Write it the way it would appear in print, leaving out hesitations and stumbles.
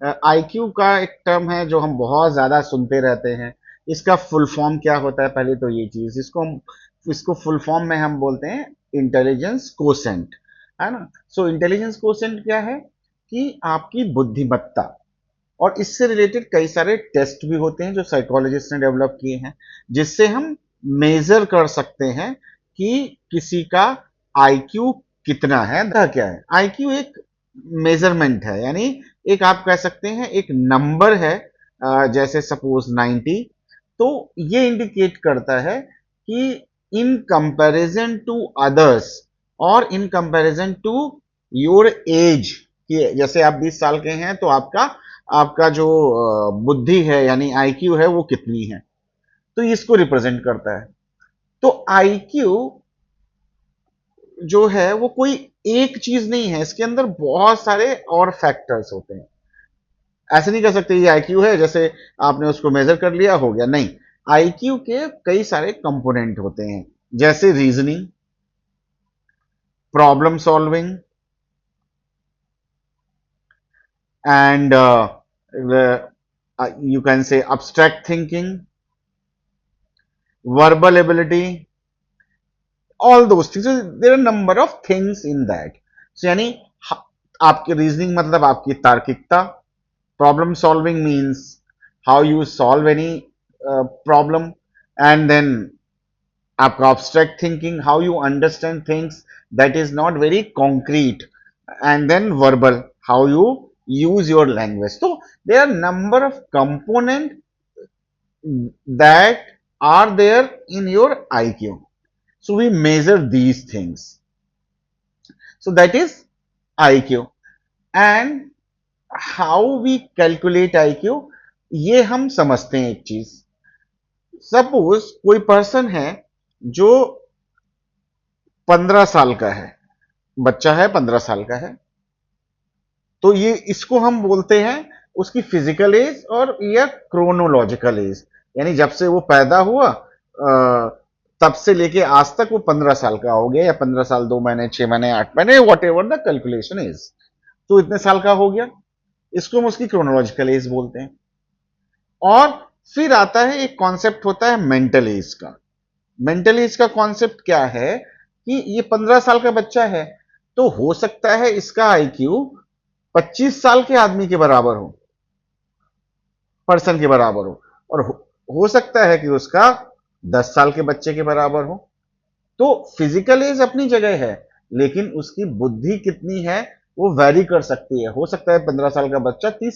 IQ का एक term है जो हम बहुत ज्यादा सुनते रहते हैं। इसका फुल फॉर्म क्या होता है, पहले तो ये चीज, इसको फुल फॉर्म में हम बोलते हैं इंटेलिजेंस कोसेंट, है ना। सो इंटेलिजेंस कोसेंट क्या है कि आपकी बुद्धिमत्ता, और इससे रिलेटेड कई सारे टेस्ट भी होते हैं जो साइकोलॉजिस्ट ने डेवलप किए हैं, जिससे हम मेजर कर सकते हैं कि किसी का आईक्यू कितना है, क्या है। आईक्यू एक मेजरमेंट है, यानी एक आप कह सकते हैं एक नंबर है, जैसे सपोज 90। तो ये इंडिकेट करता है कि इन कंपैरिजन टू अदर्स और in comparison to your age, कि जैसे आप 20 साल के हैं तो आपका आपका जो बुद्धि है यानी आईक्यू है वो कितनी है, तो इसको रिप्रेजेंट करता है। तो आईक्यू जो है वो कोई एक चीज नहीं है, इसके अंदर बहुत सारे और फैक्टर्स होते हैं। ऐसे नहीं कह सकते ये आईक्यू है, जैसे आपने उसको मेजर कर लिया हो गया, नहीं। आईक्यू के कई सारे कंपोनेंट होते हैं, जैसे reasoning, problem solving, and you can say abstract thinking, verbal ability, all those things. So there are number of things in that. So यानी आपकी रीजनिंग मतलब आपकी तार्किकता, problem solving means how you solve any problem, and then आपका abstract thinking, how you understand things that is not very concrete, and then verbal, how you use your language. So there are number of component that are there in your IQ. So we measure these things. So that is IQ. And how we calculate IQ, ये हम समझते हैं एक चीज। Suppose कोई person है जो 15 साल का है, बच्चा है 15 साल का है, तो ये इसको हम बोलते हैं उसकी फिजिकल एज और या क्रोनोलॉजिकल एज, यानी जब से वो पैदा हुआ तब से लेके आज तक वो 15 साल का हो गया, या 15 साल 2 महीने 6 महीने 8 महीने, what ever the calculation is, तो इतने साल का हो गया, इसको हम उसकी क्रोनोलॉजिकल एज बोलते हैं। और फिर आता है एक कॉन्सेप्ट होता है मेंटल एज का। मेंटल एज का कॉन्सेप्ट क्या है कि ये 15 साल का बच्चा है, तो हो सकता है इसका आईक्यू 25 साल के आदमी के बराबर हो, पर्सन के बराबर हो, और हो सकता है कि उसका 10 साल के बच्चे के बराबर हो। तो फिजिकल एज अपनी जगह है, लेकिन उसकी बुद्धि कितनी है वो वैरी कर सकती है। हो सकता है 15 साल का बच्चा 30